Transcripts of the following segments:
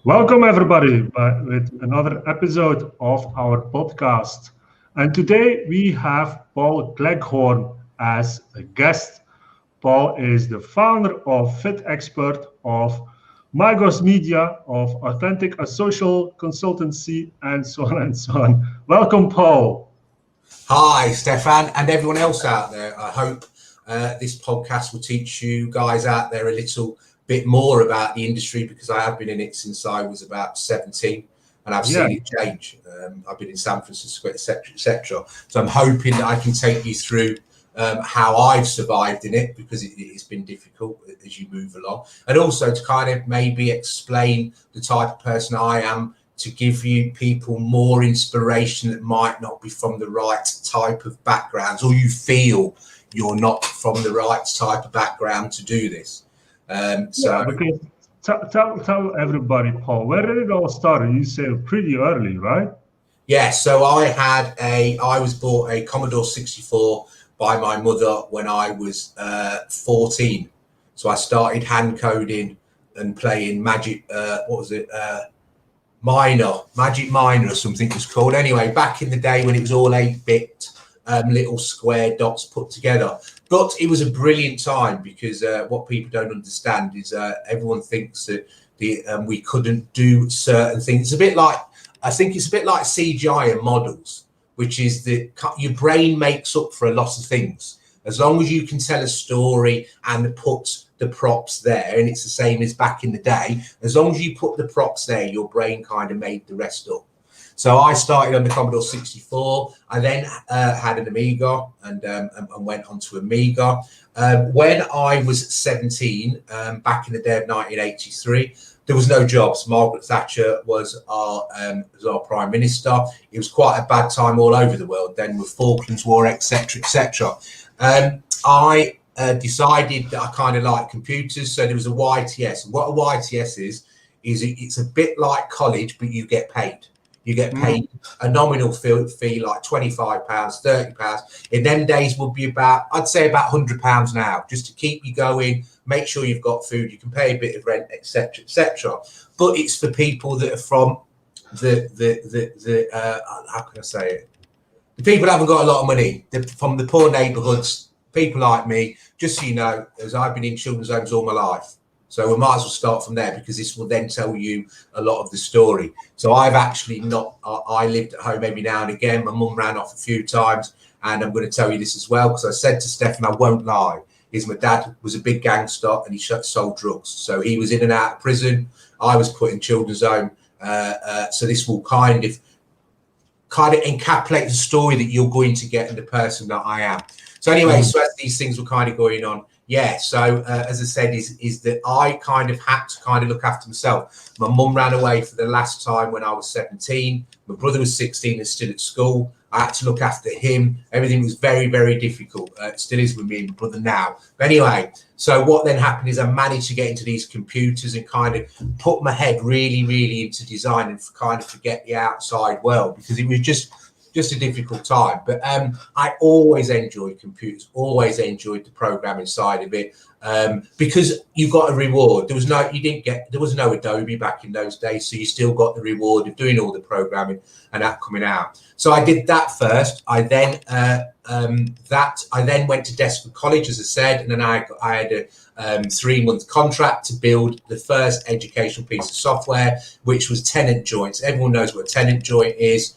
Welcome, everybody, with another episode of our podcast. And today we have Paul Cleghorn as a guest. Paul is the founder of Fit Expert, of Migos Media, of Authentic, a social consultancy, and so on and so on. Welcome, Paul. Hi, Stefan, and everyone else out there. I hope this podcast will teach you guys out there a little bit more about the industry, because I have been in it since I was about 17 and I've seen it change. I've been in San Francisco, etc. So I'm hoping that I can take you through how I've survived in it, because it's been difficult as you move along, and also to kind of maybe explain the type of person I am, to give you people more inspiration that might not be from the right type of backgrounds, or you you're not from the right type of background to do this. Because tell everybody, Paul, where did it all start? You said pretty early, right? Yeah, so I was bought a Commodore 64 by my mother when I was 14. So I started hand coding and playing Magic Minor or something it was called. Anyway, back in the day when it was all 8-bit, little square dots put together. But it was a brilliant time, because what people don't understand is everyone thinks that we couldn't do certain things. It's a bit like, I think it's a bit like CGI and models, which is that your brain makes up for a lot of things. As long as you can tell a story and put the props there, and it's the same as back in the day, as long as you put the props there, your brain kind of made the rest up. So I started on the Commodore 64. I then had an Amiga and went on to Amiga. When I was 17, back in the day of 1983, there was no jobs. Margaret Thatcher was our Prime Minister. It was quite a bad time all over the world then, with Falklands War, etc., etc. I decided that I kind of like computers, so there was a YTS. What a YTS is it's a bit like college, but you get paid. You get paid a nominal fee like £25, £30. In them days would be I'd say about £100 now, just to keep you going, make sure you've got food, you can pay a bit of rent, etc., etc. But it's for people that are from the how can I say it? The people that haven't got a lot of money, from the poor neighbourhoods, people like me. Just so you know, as I've been in children's homes all my life. So we might as well start from there, because this will then tell you a lot of the story. So I've actually I lived at home every now and again. My mum ran off a few times, and I'm going to tell you this as well, because I said to Stefan, I won't lie, is my dad was a big gangster and he sold drugs. So he was in and out of prison. I was put in children's home. So this will kind of encapsulate the story that you're going to get and the person that I am. So anyway, so as these things were kind of going on, so as I said, is that I kind of had to look after myself. My mum ran away for the last time when I was 17. My brother was 16 and still at school. I had to look after him. Everything was very, very difficult. It still is with me and my brother now. But anyway, so what then happened is I managed to get into these computers and kind of put my head really, really into design, and kind of forget the outside world, because it was just a difficult time. But I always enjoyed computers, always enjoyed the programming side of it, because you got a reward. There was no Adobe back in those days, so you still got the reward of doing all the programming and that coming out. So I did that first. I then went to Desford College, as I said, and then I had a 3-month contract to build the first educational piece of software, which was tenant joints. Everyone knows what a tenant joint is.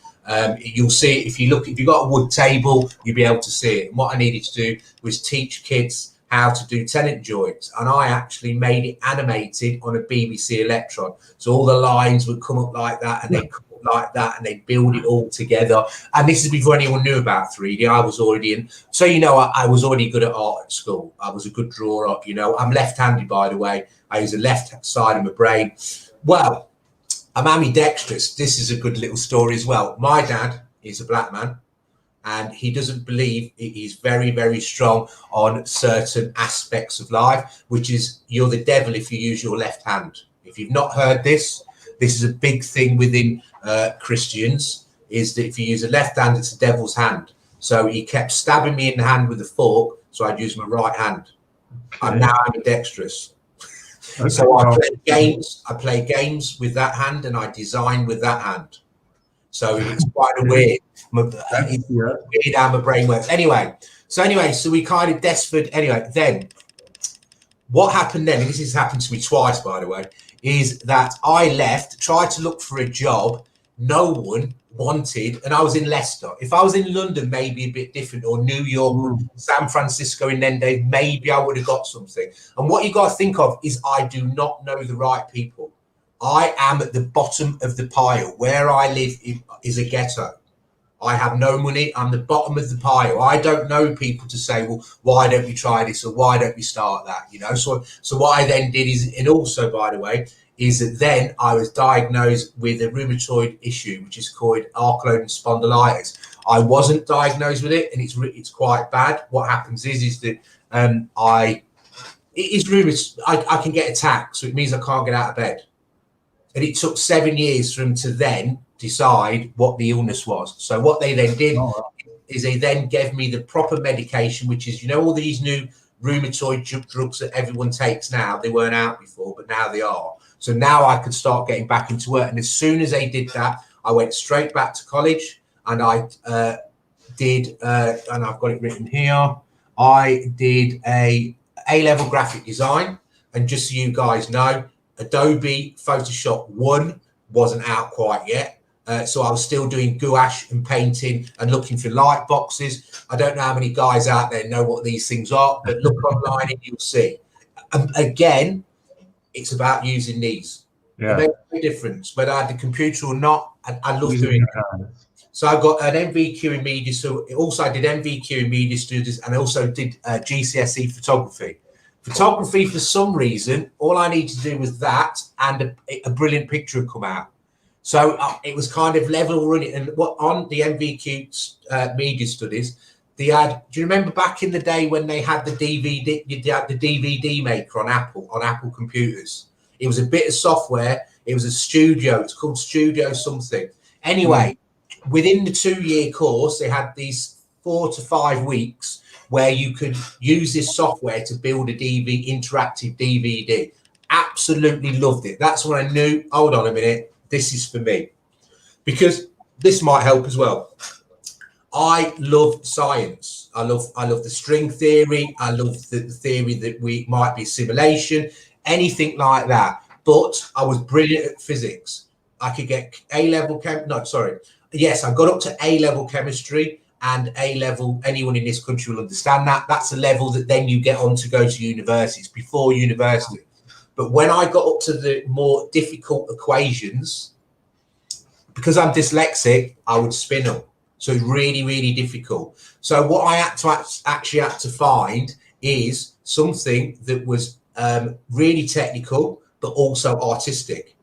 You'll see it if you've got a wood table, you'll be able to see it. And what I needed to do was teach kids how to do tenant joints, and I actually made it animated on a BBC Electron. So all the lines would come up like that, and they'd come up like that, and they'd build it all together. And this is before anyone knew about 3D. I was already in. So I was already good at art at school. I was a good drawer. I'm left-handed, by the way. I use the left side of my brain. Well, I'm ambidextrous. This is a good little story as well. My dad is a black man, and he doesn't believe he's very, very strong on certain aspects of life, which is you're the devil if you use your left hand. If you've not heard this is a big thing within Christians, is that if you use a left hand, it's the devil's hand. So he kept stabbing me in the hand with a fork, so I'd use my right hand. Okay. I'm now ambidextrous. Okay, So I wow. play games. I play games with that hand, and I design with that hand. So it's quite a weird. It's Yeah. weird how my brain works. Anyway, so we kind of despered. Anyway, then what happened then? And this has happened to me twice, by the way. Is that I left, tried to look for a job. No one wanted, and I was in Leicester. If I was in London, maybe a bit different, or New York, San Francisco in them days, maybe I would have got something. And what you got to think of is I do not know the right people. I am at the bottom of the pile. Where I live is a ghetto. I have no money. I'm the bottom of the pile. I don't know people to say, well, why don't we try this or why don't we start that? You know, so what I then did is, and also, by the way, is that then I was diagnosed with a rheumatoid issue, which is called ankylosing spondylitis. I wasn't diagnosed with it, and it's quite bad. What happens is that I can get attacks, so it means I can't get out of bed. And it took 7 years for them to then decide what the illness was. So what they then did is they then gave me the proper medication, which is, you know, all these new rheumatoid drugs that everyone takes now. They weren't out before, but now they are. So now I could start getting back into work. And as soon as they did that, I went straight back to college, and I did, and I've got it written here, I did a A-level graphic design. And just so you guys know, Adobe Photoshop 1 wasn't out quite yet. So I was still doing gouache and painting and looking for light boxes. I don't know how many guys out there know what these things are, but look online and you'll see. Again, it's about using these. Yeah. It makes no difference whether I had the computer or not. I love doing it. So I got an MVQ in media. So also I did MVQ in media studies, and I also did GCSE photography. Photography, for some reason, all I needed to do was that, and a brilliant picture would come out. So it was kind of level running. And what on the MVQ media studies, they had. Do you remember back in the day when they had the DVD? You had the DVD maker on Apple computers. It was a bit of software. It was a studio. It's called Studio something. Anyway, within the 2-year course, they had these 4 to 5 weeks where you could use this software to build a interactive DVD. Absolutely loved it. That's when I knew, hold on a minute, this is for me. Because this might help as well. I love science. I love the string theory. I love the theory that we might be simulation, anything like that. But I was brilliant at physics. I could get A-level Yes, I got up to A-level chemistry. And A-level, anyone in this country will understand that. That's a level that then you get on to go to universities, before university. But when I got up to the more difficult equations, because I'm dyslexic, I would spin them. So it's really, really difficult. So what I had to actually had to find is something that was really technical, but also artistic,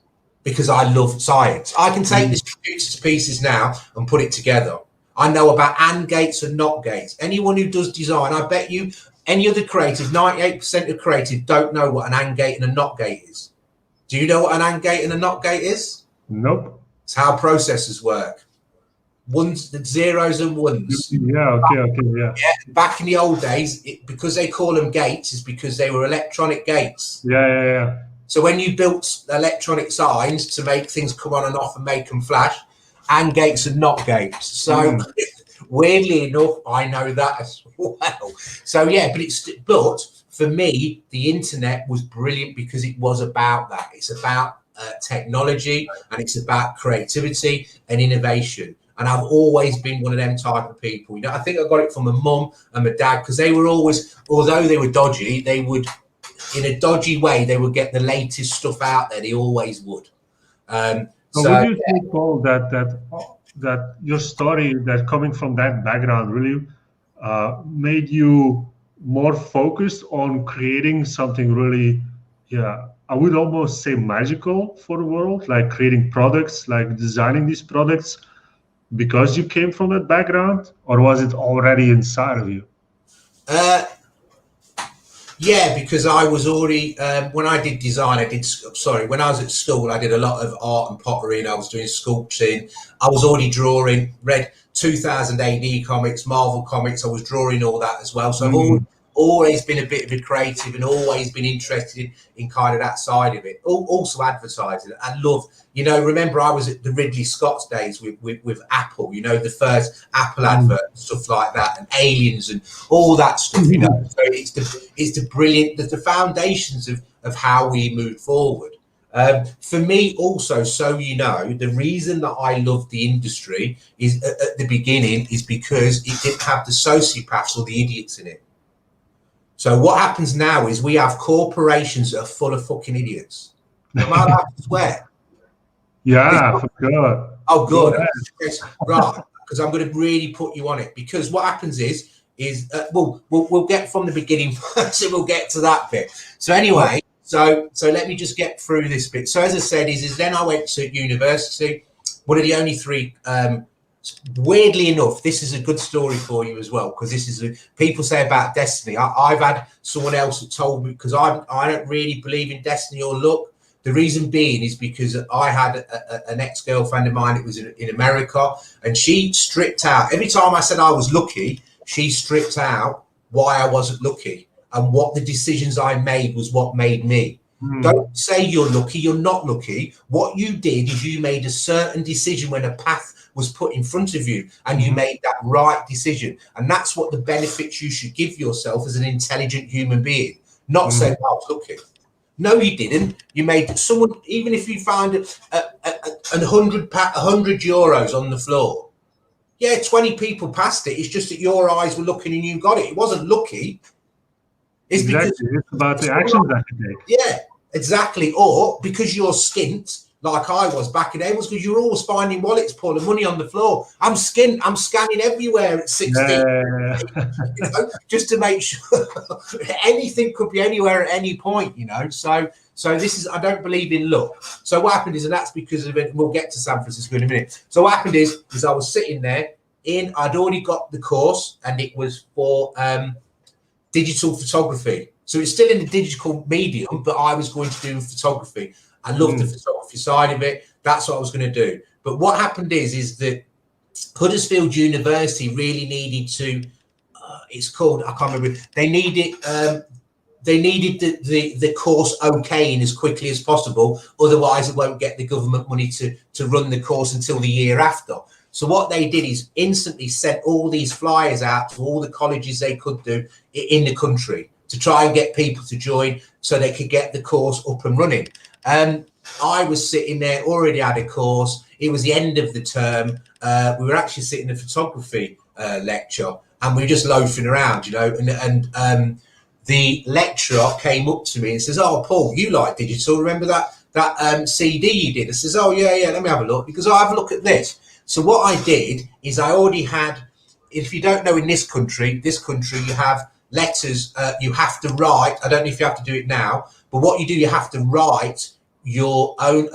because I love science. I can take this computer to pieces now and put it together. I know about AND gates and NOT gates. Anyone who does design, I bet you any other creative, 98% of creative don't know what an AND gate and a NOT gate is. Do you know what an AND gate and a NOT gate is? Nope. It's how processors work. Zeros and ones. Yeah, okay. Back in the old days, because they call them gates, is because they were electronic gates. Yeah. So when you built electronic signs to make things come on and off and make them flash, AND gates and NOT gates. So weirdly enough, I know that as well. So yeah, but for me, the internet was brilliant because it was about that. It's about technology, and it's about creativity and innovation. And I've always been one of them type of people. You know, I think I got it from my mum and my dad, because they were always, although they were dodgy, they would, in a dodgy way, they would get the latest stuff out there. They always would. So would you think, Paul, that your story, that coming from that background, really made you more focused on creating something really, I would almost say magical for the world, like creating products, like designing these products, because you came from that background, or was it already inside of you? Yeah, because I was already, when I did design, when I was at school, I did a lot of art and pottery, and I was doing sculpting. I was already drawing, read 2000 AD comics, Marvel comics. I was drawing all that as well. So always been a bit of a creative and always been interested in kind of that side of it. Also advertising. I love, remember I was at the Ridley Scott's days with Apple, the first Apple advert and stuff like that, and Aliens and all that stuff, So it's the brilliant, the foundations of how we move forward. For me also, the reason that I love the industry is at the beginning is because it didn't have the sociopaths or the idiots in it. So what happens now is we have corporations that are full of fucking idiots. Am I allowed to swear? Yeah, for sure. Oh, good. Right, because I'm going to really put you on it. Because what happens is we'll get from the beginning first, and we'll get to that bit. So anyway, so let me just get through this bit. So as I said, is then I went to university. One of the only three. Weirdly enough, this is a good story for you as well, because this is people say about destiny. I've had someone else that told me, because I don't really believe in destiny or luck. The reason being is because I had an ex-girlfriend of mine. It was in America, and she stripped out every time I said I was lucky. She stripped out why I wasn't lucky, and what the decisions I made was what made me. Don't say you're lucky. You're not lucky. What you did is you made a certain decision when a path was put in front of you, and you made that right decision. And that's what the benefits you should give yourself as an intelligent human being. Not say, I was lucky. No, you didn't. You made someone, even if you find 100 euros on the floor. Yeah, 20 people passed it. It's just that your eyes were looking and you got it. It wasn't lucky. It's exactly. It's about the actions that you take. Yeah, exactly. Or because you're skint, like I was back in the day, was because you're always finding wallets, Paul, and money on the floor. I'm scanning everywhere at 16, just to make sure anything could be anywhere at any point, So this is, I don't believe in luck. So what happened is, and that's because of it, we'll get to San Francisco in a minute. So what happened is I was sitting there I'd already got the course, and it was for digital photography. So it's still in the digital medium, but I was going to do photography. I love the photography side of it. That's what I was going to do. But what happened is that Huddersfield University really needed to. It's called, I can't remember. They needed the course okaying as quickly as possible. Otherwise, it won't get the government money to run the course until the year after. So what they did is instantly sent all these flyers out to all the colleges they could do in the country to try and get people to join so they could get the course up and running. I was sitting there, already had a course. It was the end of the term. We were actually sitting in a photography lecture, and we were just loafing around, and the lecturer came up to me and says, "Oh, Paul, you like digital. Remember that CD you did?" I says, "Oh, yeah, let me have a look." Because I have a look at this. So what I did is I already had, if you don't know, in this country, you have letters you have to write. I don't know if you have to do it now, but what you do, you have to write your own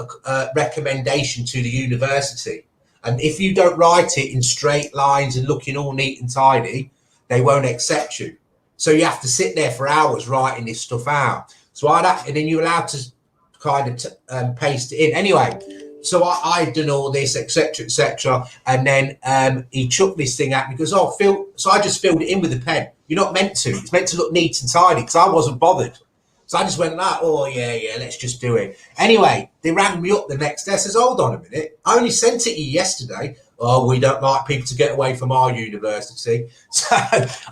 recommendation to the university. And if you don't write it in straight lines and looking all neat and tidy, they won't accept you. So you have to sit there for hours writing this stuff out. So and then you're allowed to kind of paste it in. Anyway, so I'd done all this, etc. And then he chucked this thing at me, because, so I just filled it in with a pen. You're not meant to. It's meant to look neat and tidy, because I wasn't bothered. So I just went like, oh, yeah, let's just do it. Anyway, they rang me up the next day. I says, hold on a minute. I only sent it to you yesterday. Oh, we don't like people to get away from our university. So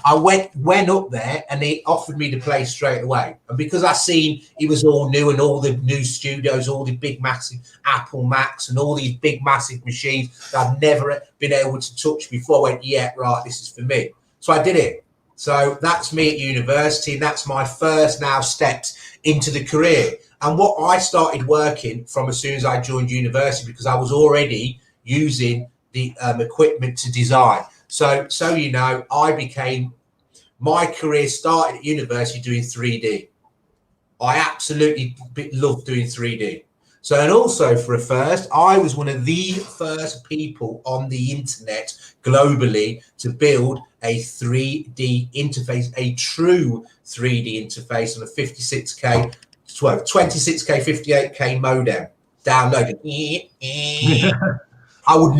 I went up there, and they offered me the place straight away. And because I seen it was all new, and all the new studios, all the big massive Apple Macs and all these big massive machines that I've never been able to touch before, I went, yeah, right, this is for me. So I did it. So that's me at university, and that's my first now steps into the career. And what I started working from as soon as I joined university, because I was already using the equipment to design. So my career started at university doing 3D. I absolutely loved doing 3D. So, and also for a first, I was one of the first people on the internet globally to build a 3D interface, a true 3D interface on a 26K 58K modem. Downloaded. I would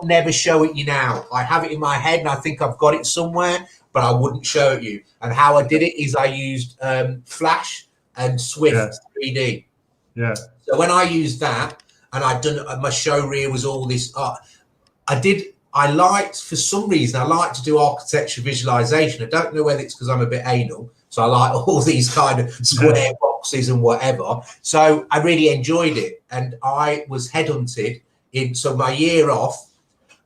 never show it you now. I have it in my head, and I think I've got it somewhere, but but I wouldn't show it you. And how I did it is I used Flash and Swift 3D. Yeah. So when I used that, and I'd done my show reel was all this. I liked, for some reason, I like to do architecture visualization. I don't know whether it's because I'm a bit anal, so I like all these kind of square boxes and whatever. So I really enjoyed it, and I was headhunted in. So my year off,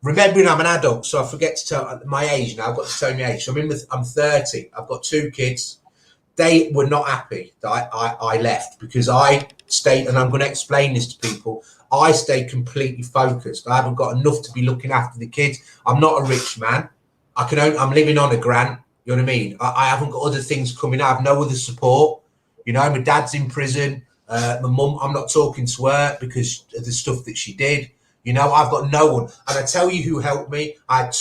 remembering I'm an adult, so I forget to tell my age now. I've got to tell my age. So I'm 30. I've got 2 kids. They were not happy that I left because I stayed, and I'm going to explain this to people. I stayed completely focused. I haven't got enough to be looking after the kids. I'm not a rich man. I'm living on a grant. You know what I mean? I haven't got other things coming. I have no other support. You know, my dad's in prison. My mum, I'm not talking to her because of the stuff that she did. You know, I've got no one. And I tell you who helped me. I had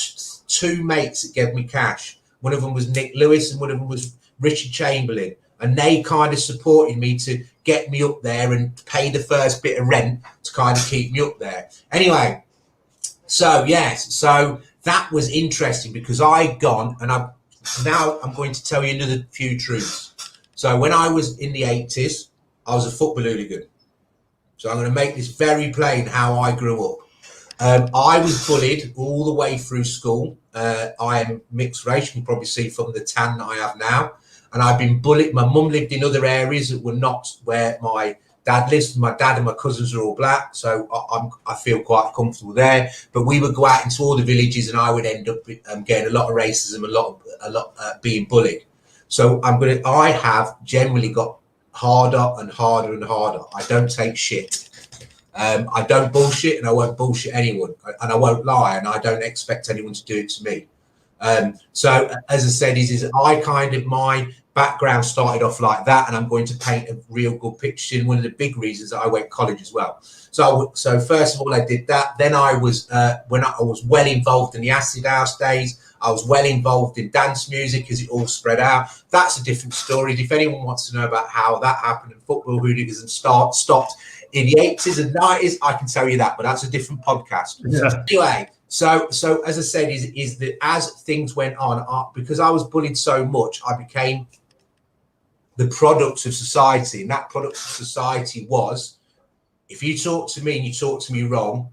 2 mates that gave me cash. One of them was Nick Lewis and one of them was Richard Chamberlain. And they kind of supported me to get me up there and pay the first bit of rent to kind of keep me up there. Anyway, so yes, so that was interesting because I'd gone, and now I'm going to tell you another few truths. So when I was in the 80s, I was a football hooligan. So I'm going to make this very plain how I grew up. I was bullied all the way through school. I am mixed race. You can probably see from the tan that I have now. And I've been bullied. My mum lived in other areas that were not where my dad lives. My dad and my cousins are all black, so I feel quite comfortable there. But we would go out into all the villages, and I would end up getting a lot of racism, a lot being bullied. So I have generally got harder and harder and harder. I don't take shit. I don't bullshit, and I won't bullshit anyone, and I won't lie, and I don't expect anyone to do it to me. So as I said, my background started off like that, and I'm going to paint a real good picture. In one of the big reasons that I went to college as well. So first of all, I did that. Then I was when I was well involved in the acid house days. I was well involved in dance music as it all spread out. That's a different story. If anyone wants to know about how that happened and football hooliganism stopped in the 80s and 90s, I can tell you that, but that's a different podcast. Yeah. Anyway. So as I said, is that as things went on, because I was bullied so much, I became the product of society. And that product of society was, if you talk to me and you talk to me wrong,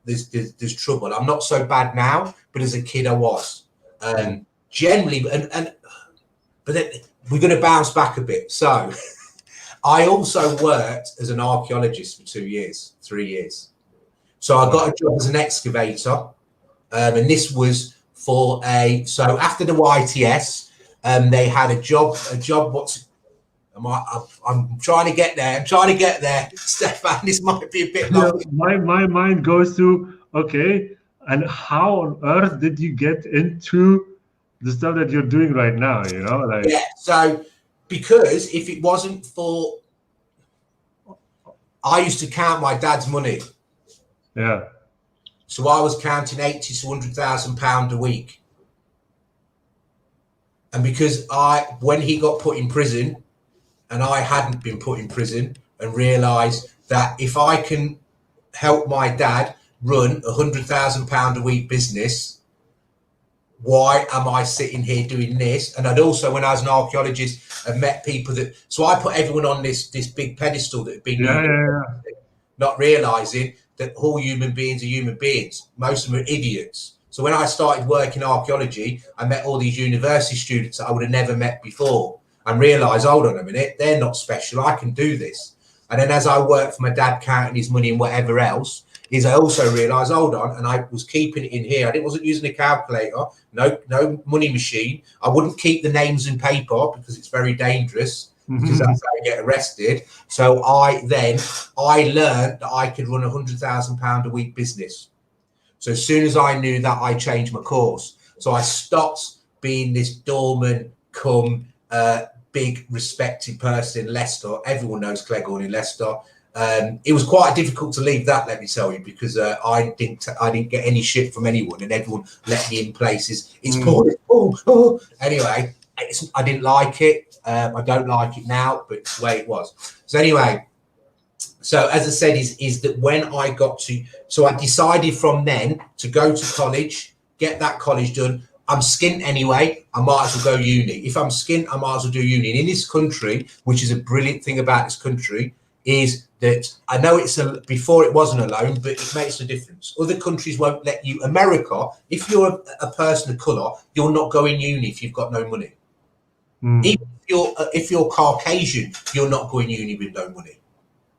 there's trouble. I'm not so bad now, but as a kid I was. Generally, but then we're going to bounce back a bit. So I also worked as an archaeologist for 3 years. So I got a job as an excavator. And this was so after the YTS, they had a job. I'm trying to get there. Stefan, this might be a bit long. My mind goes to, okay, and how on earth did you get into the stuff that you're doing right now? You know, like, yeah. So because if it wasn't for, I used to count my dad's money. Yeah. So I was counting 80 to 100,000 pounds a week. And because when he got put in prison and I hadn't been put in prison, and realised that if I can help my dad run £100,000 a week business, why am I sitting here doing this? And I'd also, when I was an archaeologist, I've met people so I put everyone on this big pedestal that had been not realising that all human beings are human beings. Most of them are idiots. So when I started working archaeology, I met all these university students that I would have never met before, and realised, hold on a minute, they're not special. I can do this. And then as I worked for my dad, counting his money and whatever else, I also realised, hold on, and I was keeping it in here. I wasn't using a calculator, no money machine. I wouldn't keep the names in paper because it's very dangerous. Because that's how you get arrested. So I learned that I could run £100,000 a week business. So as soon as I knew that, I changed my course. So I stopped being this dormant, big respected person in Leicester. Everyone knows Cleghorn in Leicester. It was quite difficult to leave that, let me tell you, because I didn't get any shit from anyone, and everyone let me in places. It's poor. Anyway, I didn't like it. I don't like it now, but it's the way it was. So anyway, so as I said, is that when I got to, so I decided from then to go to college, get that college done, I'm skint anyway, I might as well go uni. If I'm skint, I might as well do uni. And in this country, which is a brilliant thing about this country, is that I know before it wasn't a loan, but it makes a difference. Other countries won't let you. America, if you're a person of colour, you're not going uni if you've got no money. Even if you're Caucasian, you're not going uni with no money,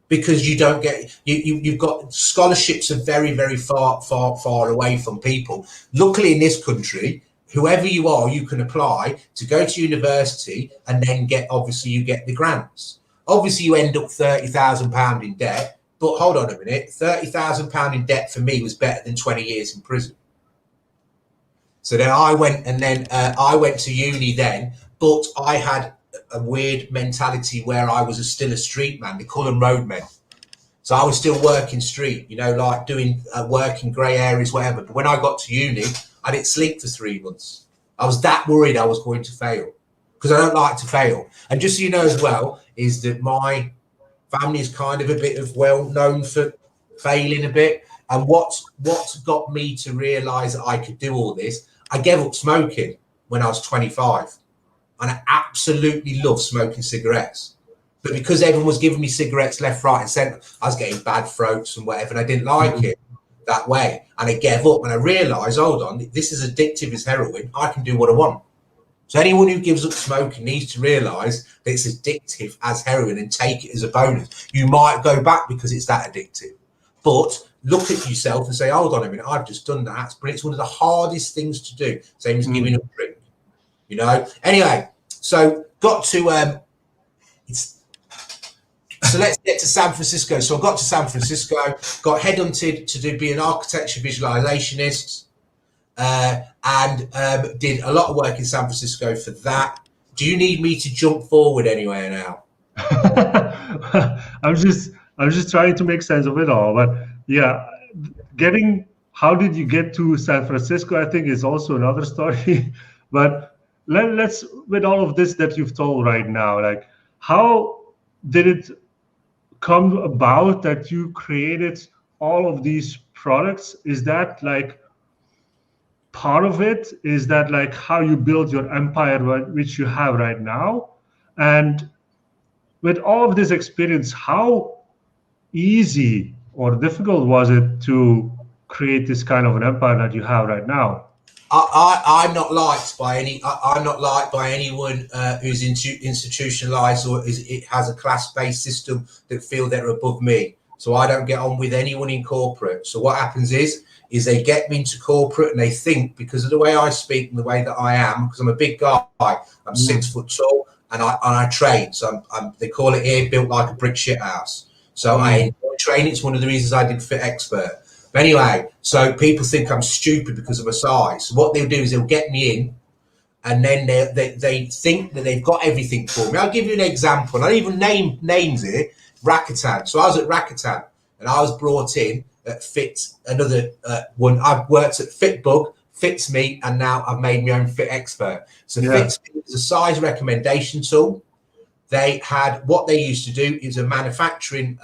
because you don't get you've got scholarships are very, very far away from people. Luckily in this country, whoever you are, you can apply to go to university, and then you get the grants. Obviously you end up £30,000 in debt, but hold on a minute, £30,000 in debt for me was better than 20 years in prison. So then I went to uni then, but I had a weird mentality where I was still a street man. They call them roadmen. So I was still working street, like doing work in grey areas, whatever. But when I got to uni, I didn't sleep for 3 months. I was that worried I was going to fail, because I don't like to fail. And just so you know as well, is that my family is kind of a bit of known for failing a bit. And what's got me to realise that I could do all this, I gave up smoking when I was 25. And I absolutely love smoking cigarettes. But because everyone was giving me cigarettes left, right and centre, I was getting bad throats and whatever, and I didn't like it that way. And I gave up, and I realised, hold on, this is addictive as heroin. I can do what I want. So anyone who gives up smoking needs to realise that it's addictive as heroin and take it as a bonus. You might go back because it's that addictive. But look at yourself and say, hold on a minute, I've just done that. But it's one of the hardest things to do. Same as giving up drink. Anyway, so got to so let's get to San Francisco. So I got to San Francisco, got headhunted to be an architecture visualizationist, and did a lot of work in San Francisco for that. Do you need me to jump forward anywhere now? I'm just trying to make sense of it all, but yeah, how did you get to San Francisco, I think, is also another story. But let's, with all of this that you've told right now, like, how did it come about that you created all of these products? Is that like part of it? Is that like how you build your empire, which you have right now? And with all of this experience, how easy or difficult was it to create this kind of an empire that you have right now? I'm not liked by I'm not liked by anyone who's institutionalized or it has a class-based system that feel they're above me. So I don't get on with anyone in corporate. So what happens is they get me into corporate, and they think, because of the way I speak and the way that I am, because I'm a big guy, I'm 6 foot tall, and I train. So they call it here built like a brick shit house. So I enjoy training. It's one of the reasons I did Fit Expert. But anyway, so people think I'm stupid because of my size. So what they'll do is they'll get me in, and then they think that they've got everything for me. I'll give you an example. I don't even name names here. Rakuten. So I was at Rakuten, and I was brought in at Fit, another one. I've worked at Fitbug, Fits Me, and now I've made my own Fit Expert. So Fits Me is a size recommendation tool. They had, what they used to do is a manufacturing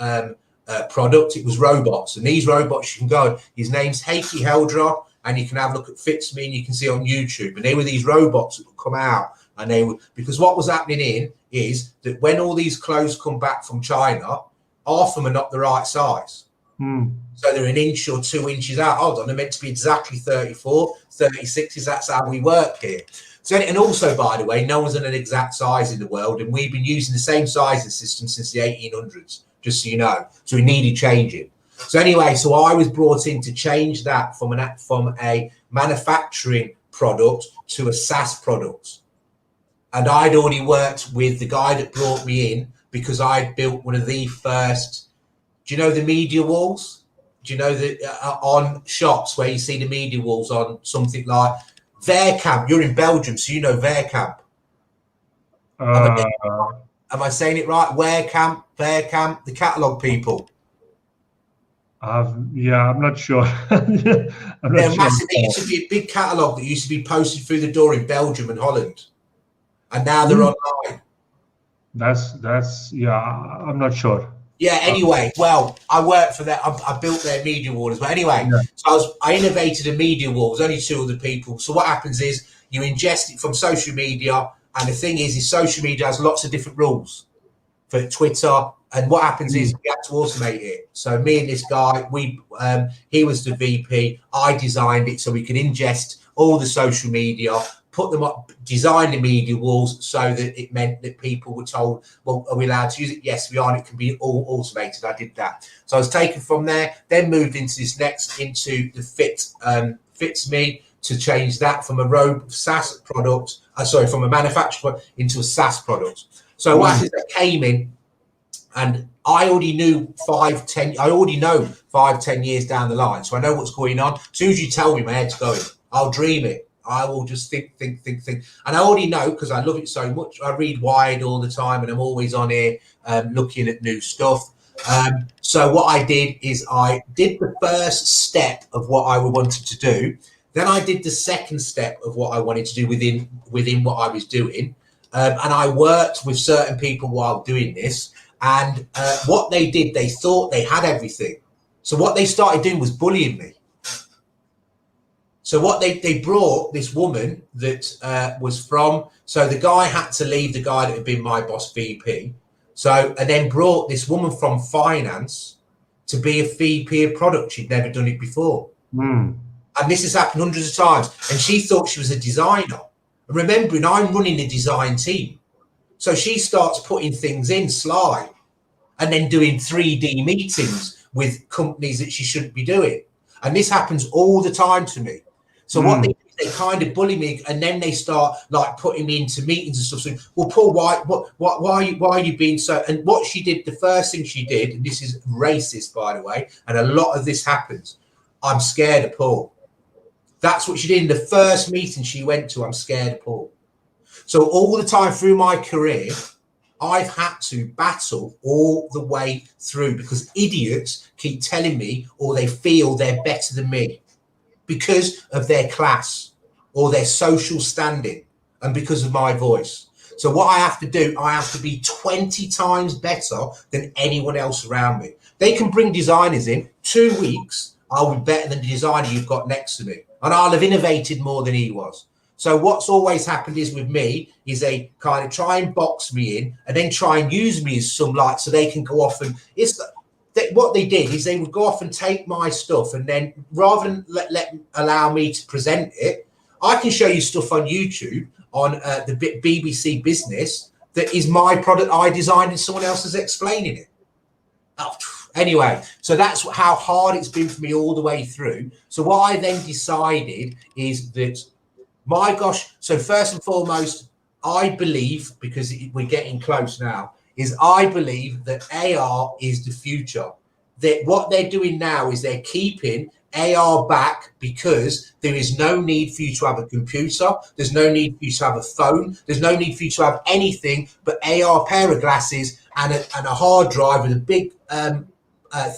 product. It was robots, and these robots, you can go, his name's Heikki Heldra, and you can have a look at Fits Me, and you can see on YouTube, and they were these robots that would come out, and they would, because what was happening is that when all these clothes come back from China, half of them are not the right size. So they're 1 inch or 2 inches out. Hold on, they're meant to be exactly 34, 36s. That's how we work here. So, and also, by the way, no one's done an exact size in the world, and we've been using the same sizing system since the 1800s, just so you know. So we needed changing. So anyway, so I was brought in to change that from a manufacturing product to a SaaS product. And I'd already worked with the guy that brought me in, because I built one of the first, do you know the media walls? Do you know that on shops where you see the media walls on something like Verkamp? You're in Belgium, so you know Verkamp. Am I saying it right? Verkamp, the catalogue people. Yeah, I'm not sure. I'm not sure. Massive. There used to be a big catalogue that used to be posted through the door in Belgium and Holland, and now they're online. That's yeah. I'm not sure. Yeah, anyway, well, I worked for that. I built their media wall as well. Anyway, so I innovated a media wall. There's only 2 other people. So what happens is you ingest it from social media. And the thing is social media has lots of different rules for Twitter. And what happens is we had to automate it. So me and this guy, he was the VP. I designed it so we could ingest all the social media, put them up, design the media walls so that it meant that people were told, well, are we allowed to use it? Yes, we are. And it can be all automated. I did that. So I was taken from there, then moved into into the Fits Me, to change that from a SaaS product, from a manufacturer into a SaaS product. So what happens is I came in, and I already knew 5-10 years down the line. So I know what's going on. As soon as you tell me, my head's going. I'll dream it. I will just think. And I already know, because I love it so much. I read Wired all the time, and I'm always on here looking at new stuff. So what I did is I did the first step of what I wanted to do. Then I did the second step of what I wanted to do within what I was doing. And I worked with certain people while doing this. And what they did, they thought they had everything. So what they started doing was bullying me. So what they brought this woman that was from, so the guy had to leave, the guy that had been my boss VP. So, and then brought this woman from finance to be a VP of product. She'd never done it before. And this has happened hundreds of times. And she thought she was a designer. And remembering, I'm running the design team. So she starts putting things in Slide and then doing 3D meetings with companies that she shouldn't be doing. And this happens all the time to me. So what they kind of bully me, and then they start like putting me into meetings and stuff. So, well, Paul, why are you being so? And what she did, the first thing she did, and this is racist, by the way, and a lot of this happens. I'm scared of Paul. That's what she did in the first meeting she went to. I'm scared of Paul. So all the time through my career, I've had to battle all the way through because idiots keep telling me, or they feel they're better than me because of their class or their social standing and because of my voice. So what I have to do, I have to be 20 times better than anyone else around me. They can bring designers in 2 weeks. I'll be better than the designer you've got next to me. And I'll have innovated more than he was. So what's always happened is with me is they kind of try and box me in and then try and use me as some light so they can go off and what they did is they would go off and take my stuff and then rather than allow me to present it, I can show you stuff on YouTube on the BBC Business that is my product I designed and someone else is explaining it. Oh, anyway, so that's how hard it's been for me all the way through. So what I then decided is that, my gosh, so first and foremost, I believe, because we're getting close now, is I believe that AR is the future. That what they're doing now is they're keeping AR back because there is no need for you to have a computer. There's no need for you to have a phone. There's no need for you to have anything but AR pair of glasses and a hard drive with a big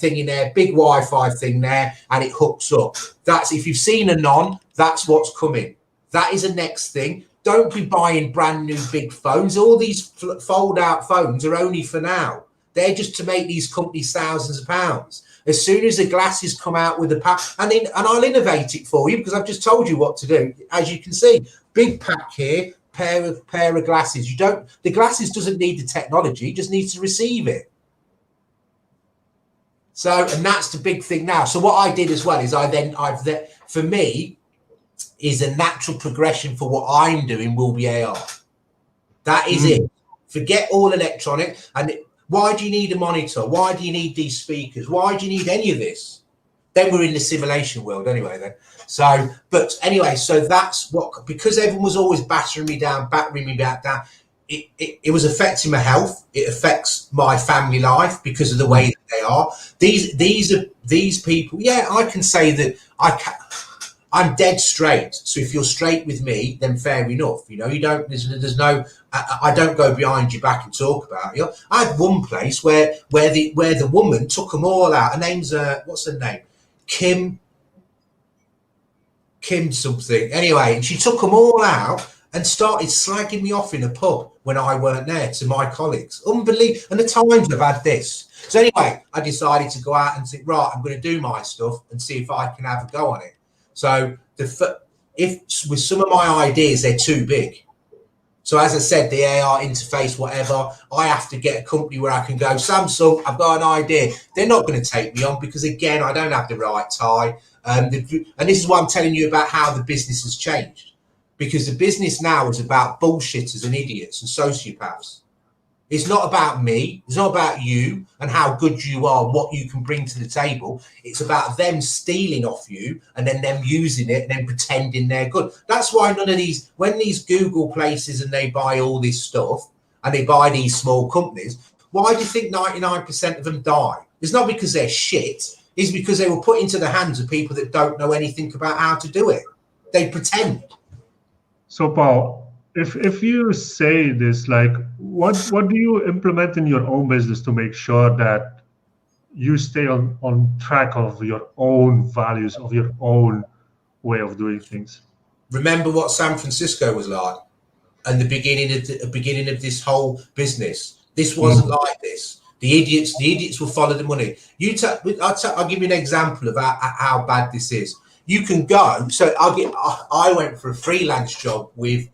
thing in there, big Wi-Fi thing there, and it hooks up. That's, if you've seen a non, that's what's coming. That is the next thing. Don't be buying brand new big phones. All these fold out phones are only for now. They're just to make these companies thousands of pounds. As soon as the glasses come out with the pack, and I'll innovate it for you because I've just told you what to do. As you can see, big pack here, pair of glasses. The glasses doesn't need the technology, it just needs to receive it. So, and that's the big thing now. So what I did as well is for me, is a natural progression for what I'm doing will be AR. That is it. Forget all electronic. And why do you need a monitor? Why do you need these speakers? Why do you need any of this? Then we're in the simulation world anyway then. So, but anyway, so that's what, because everyone was always battering me down, it was affecting my health. It affects my family life because of the way that they are. These people, yeah, I can say that I'm dead straight. So if you're straight with me, then fair enough. You know, there's no, I don't go behind your back and talk about you. I had one place where the woman took them all out. Her name's, what's her name? Kim something. Anyway, and she took them all out and started slagging me off in a pub when I weren't there to my colleagues. Unbelievable. And the times I've had this. So anyway, I decided to go out and think, right, I'm going to do my stuff and see if I can have a go on it. So if with some of my ideas, they're too big. So as I said, the AR interface, whatever, I have to get a company where I can go, Samsung, I've got an idea. They're not going to take me on because, again, I don't have the right tie. And this is why I'm telling you about how the business has changed. Because the business now is about bullshitters and idiots and sociopaths. It's not about me. It's not about you and how good you are and what you can bring to the table. It's about them stealing off you and then them using it and then pretending they're good. That's why none of these, when these Google places and they buy all this stuff and they buy these small companies, why do you think 99% of them die? It's not because they're shit. It's because they were put into the hands of people that don't know anything about how to do it. They pretend. So, Paul, if you say this, like, what do you implement in your own business to make sure that you stay on track of your own values, of your own way of doing things? Remember what San Francisco was like and the beginning of this whole business. This wasn't like this. The idiots will follow the money. I'll give you an example of how bad this is. You can go. So I went for a freelance job with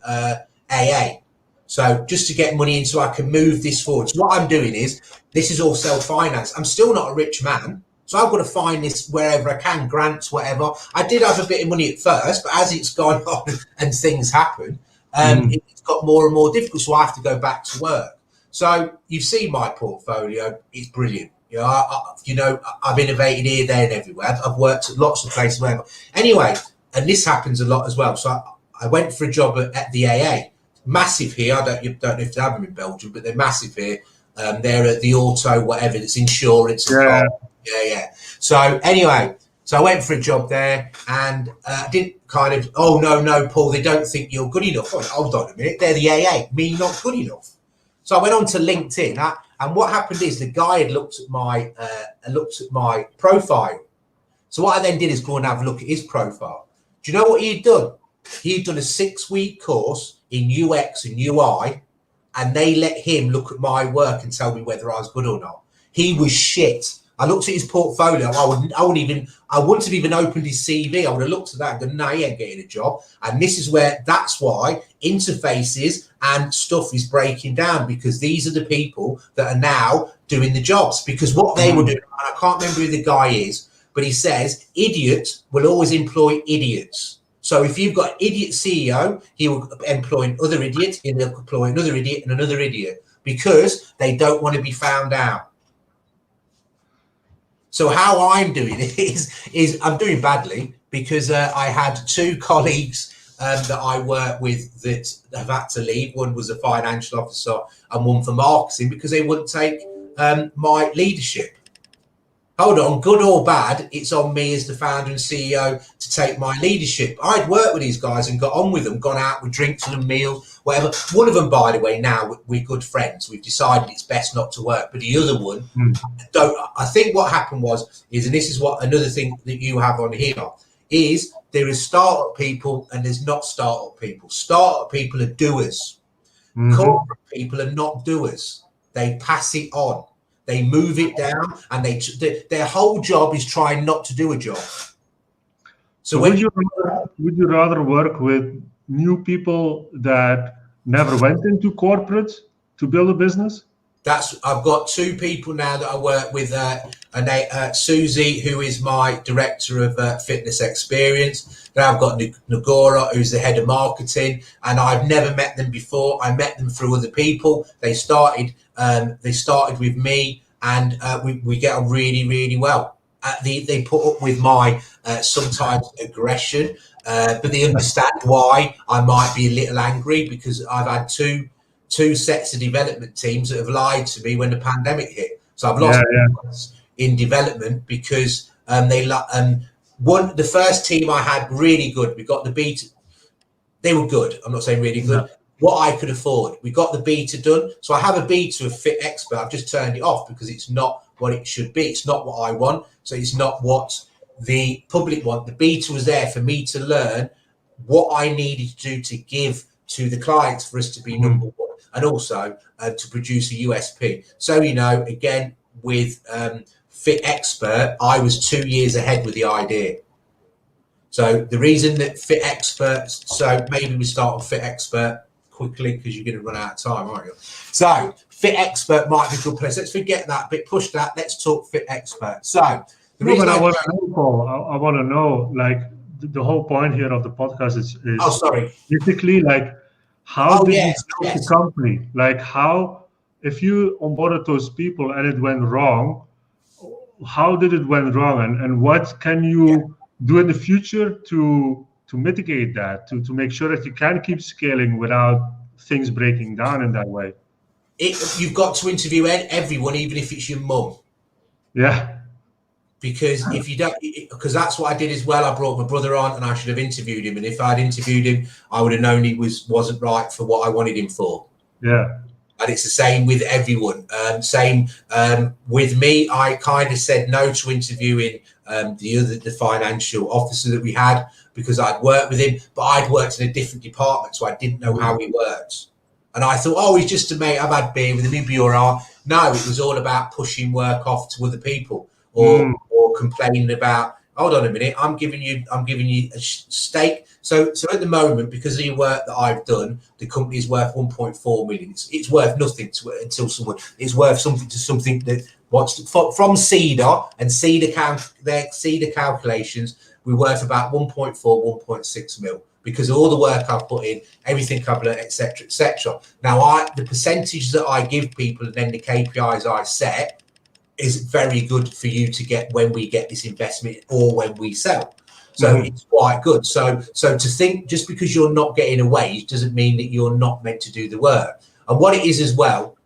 AA. So just to get money in so I can move this forward. So what I'm doing is, this is all self-finance. I'm still not a rich man. So I've got to find this wherever I can, grants, whatever. I did have a bit of money at first, but as it's gone on and things happen, it's got more and more difficult. So I have to go back to work. So you've seen my portfolio. It's brilliant. I've innovated here, there, and everywhere. I've worked at lots of places, wherever. Anyway, and this happens a lot as well. So I went for a job at the AA. Massive here. I don't know if they have them in Belgium, but they're massive here. They're at the auto, whatever. It's insurance. And yeah. So anyway, so I went for a job there, and didn't kind of. Oh no, Paul. They don't think you're good enough. Oh, hold on a minute. They're the AA. Me not good enough. So I went on to LinkedIn, and what happened is the guy had looked at my profile. So what I then did is go and have a look at his profile. Do you know what he'd done? He'd done a 6-week course in UX and UI, and they let him look at my work and tell me whether I was good or not. He was shit. I looked at his portfolio. I wouldn't have even opened his CV. I would have looked at that and gone, no, he ain't getting a job. And that's why interfaces and stuff is breaking down, because these are the people that are now doing the jobs. Because what they were doing, and I can't remember who the guy is, but he says idiots will always employ idiots. So if you've got an idiot CEO, he will employ another idiot, he'll employ another idiot and another idiot, because they don't want to be found out. So how I'm doing it is I'm doing badly, because I had 2 colleagues that I work with that have had to leave. One was a financial officer and one for marketing, because they wouldn't take my leadership. Hold on, good or bad, it's on me as the founder and CEO to take my leadership. I'd worked with these guys and got on with them, gone out with drinks and meals, whatever. One of them, by the way, now we're good friends. We've decided it's best not to work. But the other one, I think what happened is, and this is what another thing that you have on here, is there is startup people and there's not startup people. Startup people are doers. Corporate people are not doers. They pass it on. They move it down, and their whole job is trying not to do a job. So would you rather work with new people that never went into corporate to build a business? I've got 2 people now that I work with, Susie, who is my director of fitness experience. Now I've got Nagora, who's the head of marketing, and I've never met them before. I met them through other people. They started with me, and we get on really, really well. They put up with my sometimes aggression, but they understand why I might be a little angry, because I've had two sets of development teams that have lied to me when the pandemic hit. So I've lost in development because the first team I had really good. We got the beta. They were good. I'm not saying really good. No. What I could afford. We got the beta done. So I have a beta of Fit Expert. I've just turned it off because it's not what it should be. It's not what I want. So it's not what the public want. The beta was there for me to learn what I needed to do to give to the clients for us to be number one, and also to produce a USP. So, again, with Fit Expert, I was 2 years ahead with the idea. So the reason that Fit Expert, so maybe we start on Fit Expert quickly because you're going to run out of time, aren't you? So Fit Expert might be a good place. Let's forget that bit, push that. Let's talk Fit Expert. So the reason I want to know, Paul, I want to know, like, the whole point here of the podcast is basically like, how did you build the company? Like, how, if you onboarded those people and it went wrong, how did it went wrong, and what can you do in the future to mitigate that, to make sure that you can keep scaling without things breaking down in that way? You've got to interview everyone, even if it's your mum. Yeah. Because if you don't, because that's what I did as well. I brought my brother on, and I should have interviewed him. And if I'd interviewed him, I would have known he wasn't right for what I wanted him for. Yeah. And it's the same with everyone. Same with me. I kind of said no to interviewing the financial officer that we had because I'd worked with him, but I'd worked in a different department, so I didn't know how he worked. And I thought, oh, he's just a mate. I've had beer with him. He'd be all right. No, it was all about pushing work off to other people or complaining about. Hold on a minute. I'm giving you a stake. So at the moment, because of the work that I've done, the company is worth 1.4 million. It's worth nothing until someone. It's worth something to something that wants to, from Cedar and their Cedar calculations. We're worth about 1.4, 1.6 mil because of all the work I've put in, everything I've learned, etc., etc. Now, the percentage that I give people and then the KPIs I set is very good for you to get when we get this investment or when we sell. So it's quite good. So to think just because you're not getting a wage doesn't mean that you're not meant to do the work. And what it is as well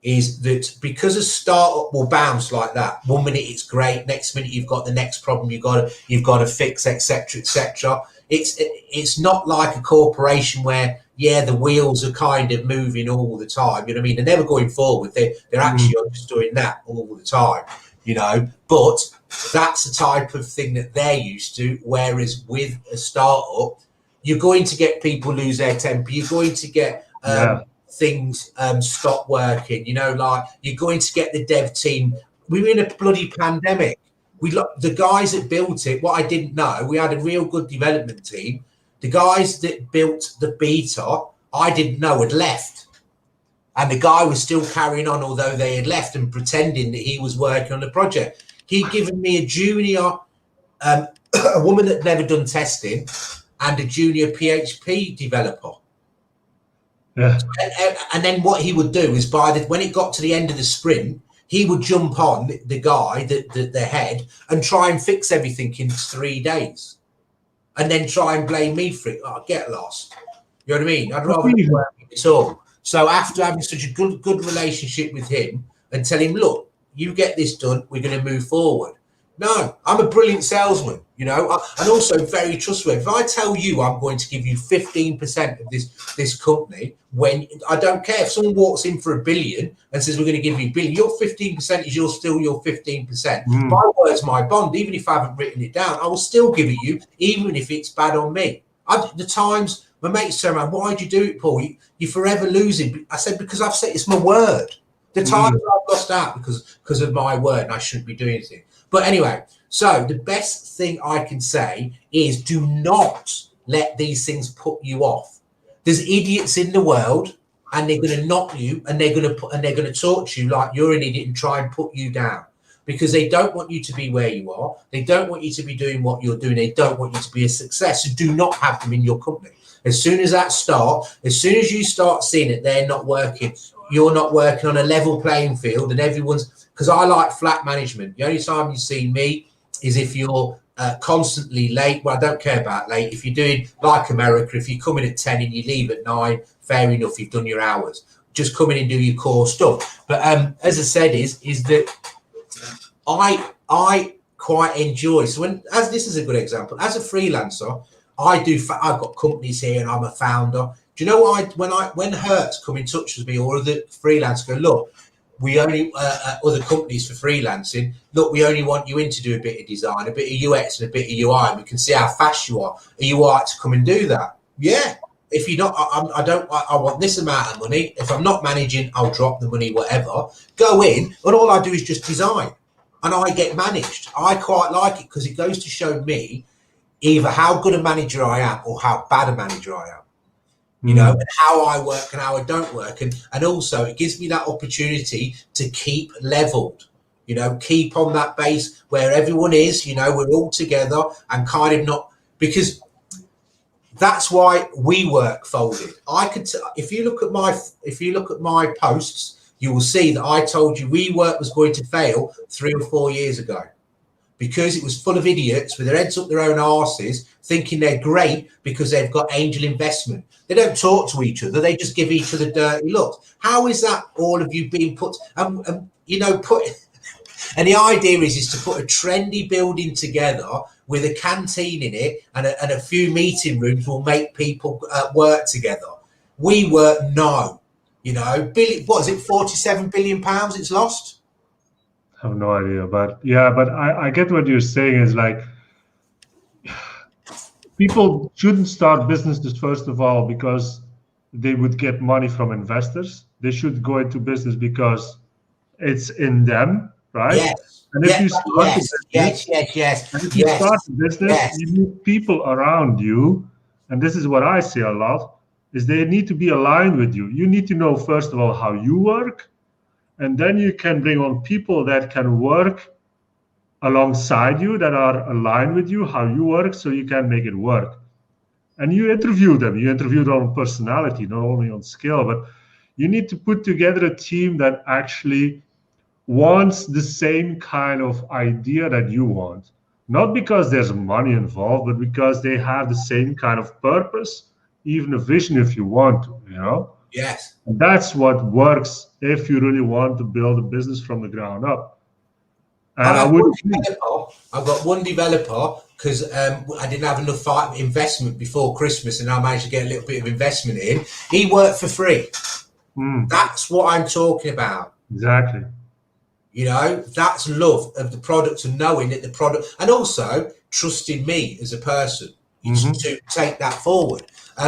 is that because a startup will bounce like that, 1 minute it's great, next minute you've got the next problem you've got to fix, etc., etc. It's not like a corporation where the wheels are kind of moving all the time. You know what I mean? They're never going forward. They're actually just doing that all the time. But that's the type of thing that they're used to. Whereas with a startup, you're going to get people lose their temper. You're going to get things stop working. Like you're going to get the dev team. We were in a bloody pandemic. The guys that built it, what I didn't know, we had a real good development team. The guys that built the beta, I didn't know had left. And the guy was still carrying on, although they had left, and pretending that he was working on the project. He'd given me a junior, a woman that never done testing, and a junior PHP developer. Yeah. And then what he would do is when it got to the end of the sprint, he would jump on the guy, the head, and try and fix everything in 3 days. And then try and blame me for it. Oh, get lost. You know what I mean? I'd rather not work at all. So after having such a good relationship with him and tell him, look, you get this done, we're going to move forward. No, I'm a brilliant salesman, and also very trustworthy. If I tell you I'm going to give you 15% of this company, when I don't care if someone walks in for $1 billion and says we're going to give you $1 billion, your 15% is still your 15%. My word's my bond. Even if I haven't written it down, I will still give it you, even if it's bad on me. The times my mates turn around, why'd you do it, Paul? You're forever losing. I said, because I've said it's my word. The times I've lost out because of my word, and I shouldn't be doing anything. But anyway, so the best thing I can say is do not let these things put you off. There's idiots in the world, and they're going to knock you, and they're going to talk to you like you're an idiot and try and put you down because they don't want you to be where you are. They don't want you to be doing what you're doing. They don't want you to be a success. So do not have them in your company. As soon as you start seeing it, they're not working. You're not working on a level playing field, and because I like flat management. The only time you see me is if you're constantly late. Well, I don't care about late. If you're doing like America, if you come in at 10 and you leave at 9, fair enough, you've done your hours. Just come in and do your core stuff. But as I said, is that I quite enjoy. So this is a good example. As a freelancer, I've got companies here and I'm a founder. Do you know what? When Hertz come in touch with me or other freelancers go, look, we only other companies for freelancing. Look, we only want you in to do a bit of design, a bit of UX, and a bit of UI. And we can see how fast you are. Are you all right to come and do that? Yeah, if you're not, I want this amount of money. If I'm not managing, I'll drop the money, whatever. Go in, and all I do is just design, and I get managed. I quite like it because it goes to show me either how good a manager I am or how bad a manager I am. You know, and how I work and how I don't work, and also it gives me that opportunity to keep leveled. You know, keep on that base where everyone is. You know, we're all together and kind of not, because that's why WeWork folded. If you look at my posts, you will see that I told you WeWork was going to fail 3 or 4 years ago because it was full of idiots with their heads up their own arses, thinking they're great because they've got angel investment. They don't talk to each other; they just give each other dirty looks. How is that all of you being put? You know, and the idea is to put a trendy building together with a canteen in it and a few meeting rooms will make people work together. WeWork, no. You know, what is it, £47 billion it's lost? I have no idea, but yeah, but I get what you're saying is like, people shouldn't start businesses, first of all, because they would get money from investors. They should go into business because it's in them, right? Yes. And if you start a business, and if you start a business, you need people around you, and this is what I say a lot, is they need to be aligned with you. You need to know, first of all, how you work, and then you can bring on people that can work alongside you, that are aligned with you, how you work, so you can make it work. And you interview them. You interview them on personality, not only on skill, but you need to put together a team that actually wants the same kind of idea that you want. Not because there's money involved, but because they have the same kind of purpose, even a vision if you want to, you know? Yes. And that's what works if you really want to build a business from the ground up. And I've got one developer because I didn't have enough investment before Christmas, and I managed to get a little bit of investment in. He worked for free. That's what I'm talking about. Exactly. You know, that's love of the product and knowing that the product, and also trusting me as a person to take that forward.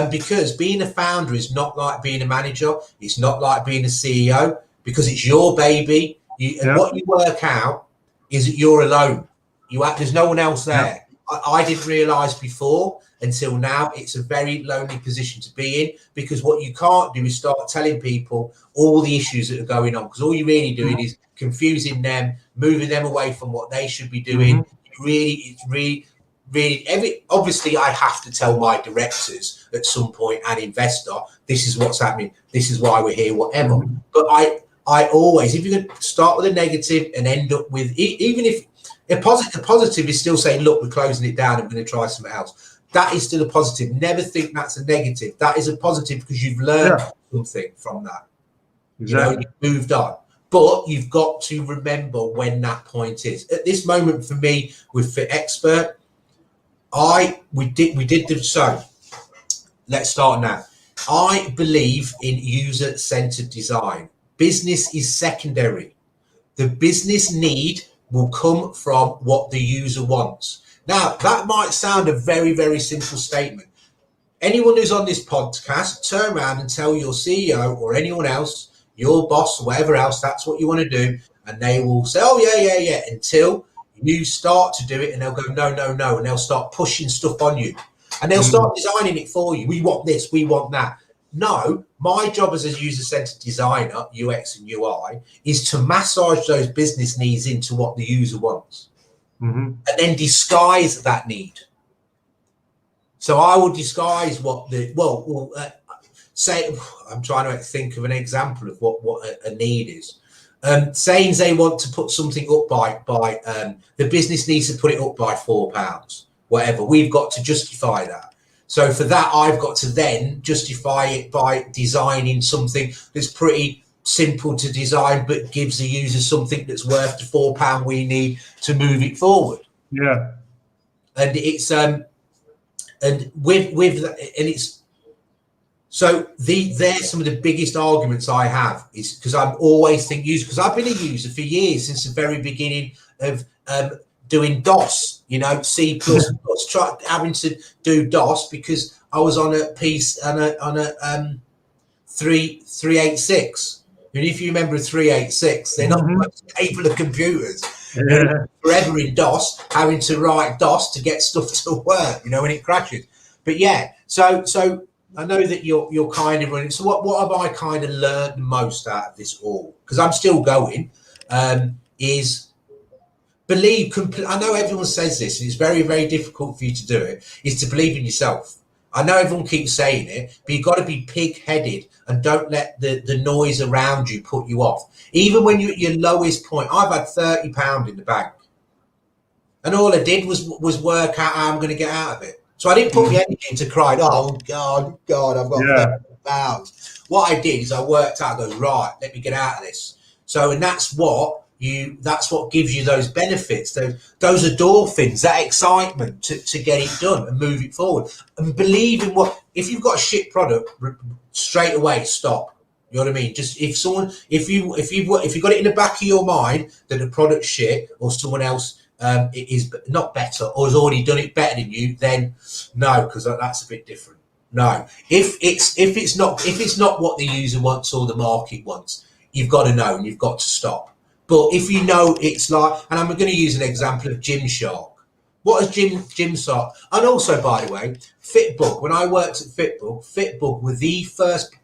Because being a founder is not like being a manager. It's not like being a CEO, because it's your baby. And what you work out is that you're alone. There's no one else there. I didn't realise before until now it's a very lonely position to be in, because what you can't do is start telling people all the issues that are going on, because all you're really doing is confusing them, moving them away from what they should be doing. Obviously I have to tell my directors at some point, and investor, this is what's happening, this is why we're here, whatever. But I always, if you can start with a negative and end up with, even if a positive is still saying, look, we're closing it down and we're going to try something else. That is still a positive. Never think that's a negative. That is a positive because you've learned something from that. Exactly. You know, you've moved on. But you've got to remember when that point is. At this moment for me with Fit Expert, we did the so. Let's start now. I believe in user-centered design. Business is secondary. The business need will come from what the user wants. Now, that might sound a very, very simple statement. Anyone who's on this podcast, turn around and tell your CEO or anyone else, your boss or whatever else, that's what you want to do. And they will say, oh, yeah, until you start to do it. And they'll go, no. And they'll start pushing stuff on you. And they'll start designing it for you. We want this, we want that. No, my job as a user-centered designer, UX and UI, is to massage those business needs into what the user wants, and then disguise that need. So I will disguise what the say. I'm trying to think of an example of what a need is. Saying they want to put something up by the business needs to put it up by £4, whatever. We've got to justify that. So for that, I've got to then justify it by designing something that's pretty simple to design, but gives the user something that's worth the £4 we need to move it forward. Yeah. And it's and with that, and it's so they're some of the biggest arguments I have, is because I'm always think user, because I've been a user for years, since the very beginning of doing DOS, you know, C++, having to do DOS, because I was on a piece on a 386. And if you remember a 386, they're not capable of computers. Yeah. Forever in DOS, having to write DOS to get stuff to work, when it crashes. But yeah, so I know that you're kind of running. So what have I kind of learned the most out of this all? Because I'm still going. Is believe. I know everyone says this, and it's very, very difficult for you to do it. Is to believe in yourself. I know everyone keeps saying it, but you've got to be pig-headed and don't let the noise around you put you off. Even when you're at your lowest point, I've had £30 in the bank, and all I did was work out how I'm going to get out of it. So I didn't put my energy into crying, "Oh God, I've got £30." What I did is I worked out, I go, right, let me get out of this. So, and that's what gives you those benefits, those endorphins, that excitement to get it done and move it forward. And believe in if you've got a shit product, straight away stop. You know what I mean? Just if you've got it in the back of your mind that the product's shit or someone else is not better or has already done it better than you, then no, because that's a bit different. No, if it's not what the user wants or the market wants, you've got to know and you've got to stop. But if you know it's like, and I'm going to use an example of Gymshark. What is Gymshark? And also, by the way, Fitbug. When I worked at Fitbug were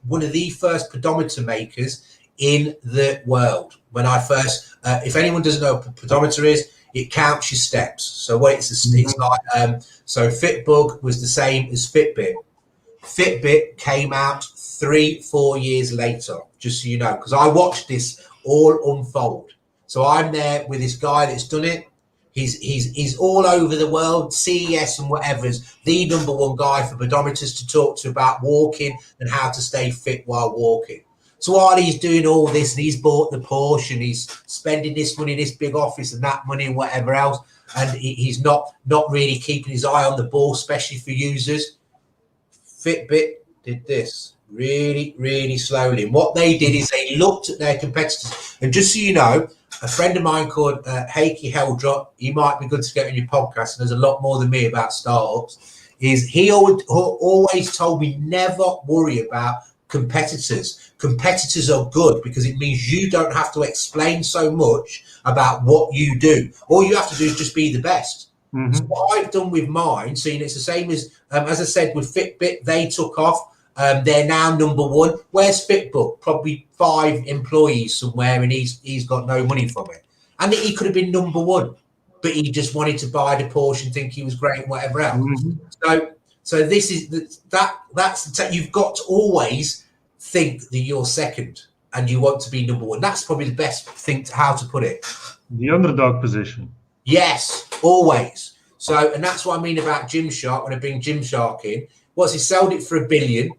one of the first pedometer makers in the world. When I first, if anyone doesn't know what a pedometer is, it counts your steps. So what it's like, so Fitbug was the same as Fitbit. Fitbit came out 3-4 years later, just so you know, because I watched this all unfold. So I'm there with this guy that's done it. He's all over the world, CES and whatever's the #1 guy for pedometers to talk to about walking and how to stay fit while walking. So while he's doing all this and he's bought the Porsche and he's spending this money in this big office and that money and whatever else, and he's not really keeping his eye on the ball, especially for users, Fitbit did this really, really slowly. And what they did is they looked at their competitors. And just so you know, a friend of mine called Heikki Heldrop, he might be good to get on your podcast, and there's a lot more than me about startups, is he always told me never worry about competitors. Competitors are good because it means you don't have to explain so much about what you do. All you have to do is just be the best. So what I've done with mine, so it's the same as I said with Fitbit, they took off. They're now #1. Where's Fitbit? Probably 5 employees somewhere, and he's got no money from it. And he could have been #1, but he just wanted to buy the Porsche and think he was great and whatever else. So this is that's you've got to always think that you're second and you want to be #1. That's probably the best thing how to put it. The underdog position. Yes, always. So, and that's what I mean about Gymshark. When I bring Gymshark in, he sold it for $1 billion.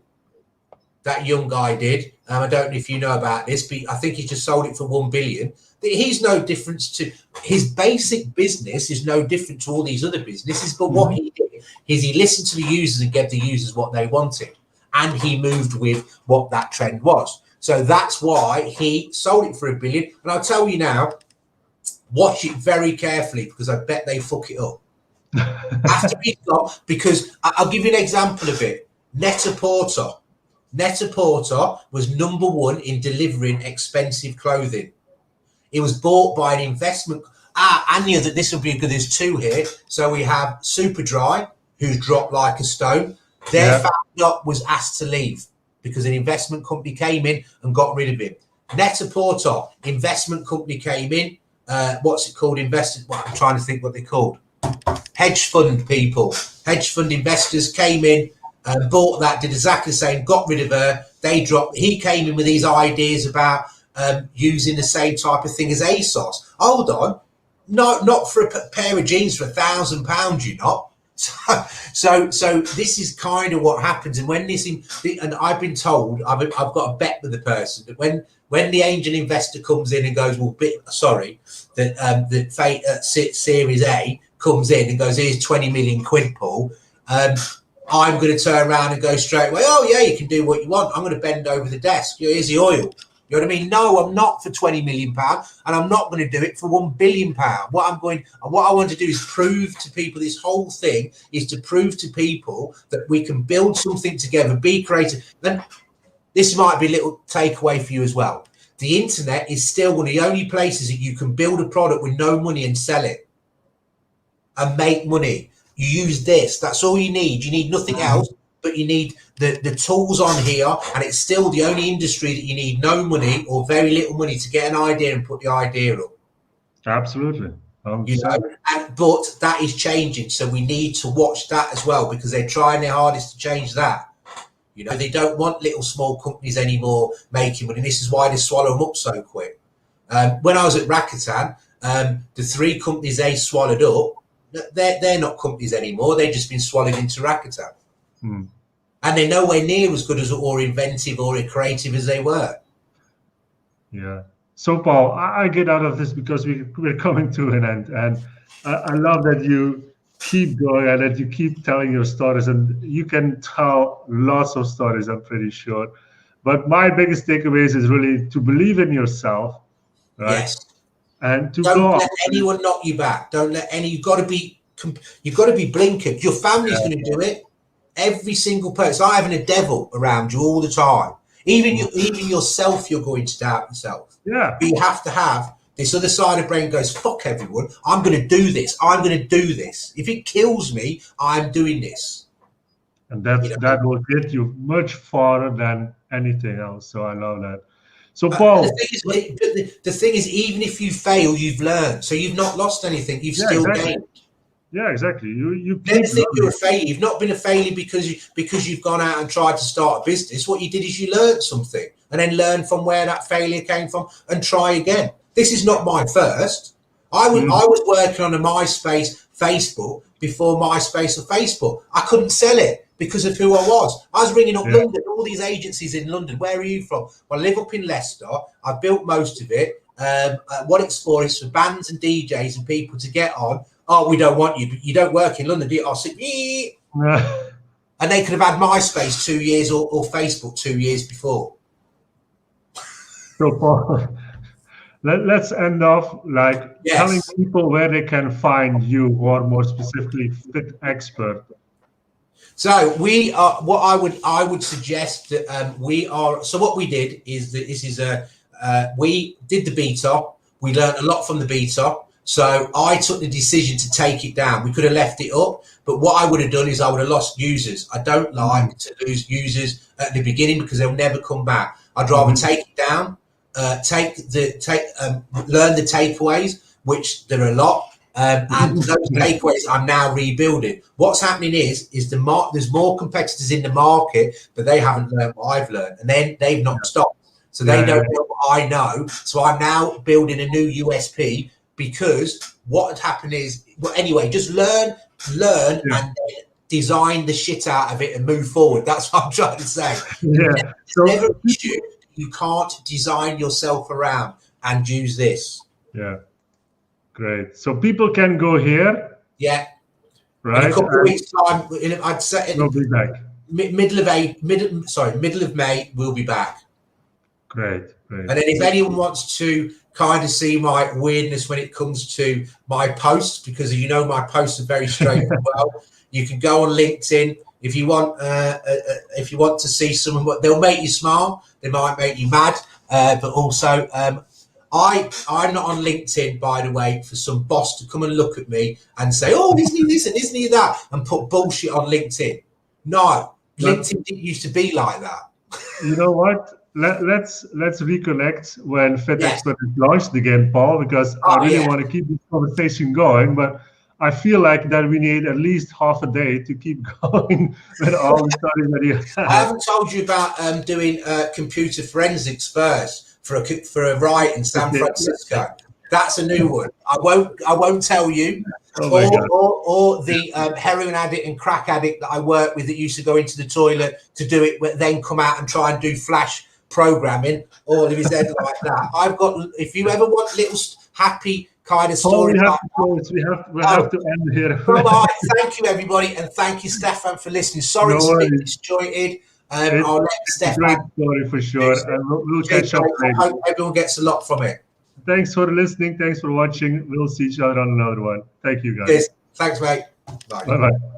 That young guy did. I don't know if you know about this, but I think he just sold it for $1 billion. He's no difference to his basic business is no different to all these other businesses. But what he did is he listened to the users and gave the users what they wanted, and he moved with what that trend was. So that's why he sold it for $1 billion. And I'll tell you now, watch it very carefully because I bet they fuck it up. Have to be stopped because I'll give you an example of it. Net-a-Porter was #1 in delivering expensive clothing. It was bought by an investment. I knew that this would be good. There's 2 here. So we have Superdry, who's dropped like a stone. Their founder was asked to leave because an investment company came in and got rid of him. Net-a-Porter, investment company came in. What's it called? Well, I'm trying to think what they're called. Hedge fund people, hedge fund investors came in and bought that, did exactly the same, got rid of her. They dropped. He came in with these ideas about using the same type of thing as ASOS. Hold on, not for a pair of jeans for £1,000, you're not. So this is kind of what happens. And when and I've been told, I've got a bet with the person that when the angel investor comes in and goes, that Series A comes in and goes, here's 20 million quid, Paul. I'm going to turn around and go straight away, oh yeah, you can do what you want. I'm going to bend over the desk. Here's the oil. You know what I mean? No, I'm not for £20 million, and I'm not going to do it for £1 billion. What I want to do is prove to people. This whole thing is to prove to people that we can build something together, be creative. Then this might be a little takeaway for you as well. The internet is still one of the only places that you can build a product with no money and sell it and make money. You use this. That's all you need. You need nothing else. But you need the tools on here, and it's still the only industry that you need no money or very little money to get an idea and put the idea up. Absolutely. You know, but that is changing, so we need to watch that as well, because they're trying their hardest to change that. You know, they don't want little small companies anymore making money. This is why they swallow them up so quick. When I was at Rakuten, the 3 companies they swallowed up, they're not companies anymore. They've just been swallowed into Rakuten. And they're nowhere near as good as or inventive or creative as they were. Yeah. So, Paul, I get out of this because we're coming to an end. And I love that you keep going and that you keep telling your stories. And you can tell lots of stories, I'm pretty sure. But my biggest takeaways is really to believe in yourself. Right? Yes. And to don't let anyone knock you back. Don't let any. You've got to be blinkered. Your family's going to do it. Every single person. I'm having a devil around you all the time. Even yourself, you're going to doubt yourself. Yeah. But you have to have this other side of the brain goes, fuck everyone. I'm going to do this. I'm going to do this. If it kills me, I'm doing this. And that will get you much farther than anything else. So I love that. So Paul, the thing is, even if you fail, you've learned. So you've not lost anything. You've still gained. Yeah, exactly. You never think you're a failure. You've not been a failure because you've gone out and tried to start a business. What you did is you learned something and then learn from where that failure came from and try again. This is not my first. I was working on a MySpace Facebook before MySpace or Facebook. I couldn't sell it because of who I was. I was ringing up London, all these agencies in London. Where are you from? Well, I live up in Leicester. I built most of it. What it's for is for bands and DJs and people to get on. Oh, we don't want you, but you don't work in London, do you? I'll say, and they could have had MySpace 2 years or Facebook 2 years before. So, Paul, let's end off telling people where they can find you, or more specifically, Fit Expert. So we are. What I would suggest that we are. So what we did is that this is we did the beta. We learned a lot from the beta. So I took the decision to take it down. We could have left it up, but what I would have done is I would have lost users. I don't like to lose users at the beginning because they'll never come back. I'd rather take it down, learn the takeaways, which there are a lot, and those takeaways I'm now rebuilding. What's happening is there's more competitors in the market, but they haven't learned what I've learned, and then they've not stopped. So they don't know what I know. So I'm now building a new USP. Because what had happened is, well, anyway, just learn, and then design the shit out of it and move forward. That's what I'm trying to say. Yeah. Never issue. You can't design yourself around and use this. Yeah. Great. So people can go here. Yeah. Right. In a couple of weeks' time, I'd say we'll be back. Middle of May, we'll be back. Great. And then if anyone wants to kind of see my weirdness when it comes to my posts, because my posts are very straight as well. You can go on LinkedIn if you want. If you want to see someone, they'll make you smile. They might make you mad, but also I'm not on LinkedIn, by the way, for some boss to come and look at me and say, "Oh, isn't he this and isn't he that?" and put bullshit on LinkedIn. No, LinkedIn didn't used to be like that. You know what? Let's reconnect when Fit Expert is launched again, Paul, because I really want to keep this conversation going. But I feel like that we need at least half a day to keep going with all the studies that you have. I haven't told you about doing computer forensics first for a riot in San Francisco. That's a new one. I won't tell you. Or the heroin addict and crack addict that I work with that used to go into the toilet to do it, but then come out and try and do flash programming all of his head like that. I've got. If you ever want little happy kind of story, we have to end here. Right, thank you everybody, and thank you Stefan for listening. Sorry to be disjointed. I'll let It's a Stefan. great story for sure, and we'll catch up I later. hope everyone gets a lot from it. Thanks for listening. Thanks for watching. We'll see each other on another one. Thank you, guys. Cheers. Thanks, mate. Bye. Bye-bye.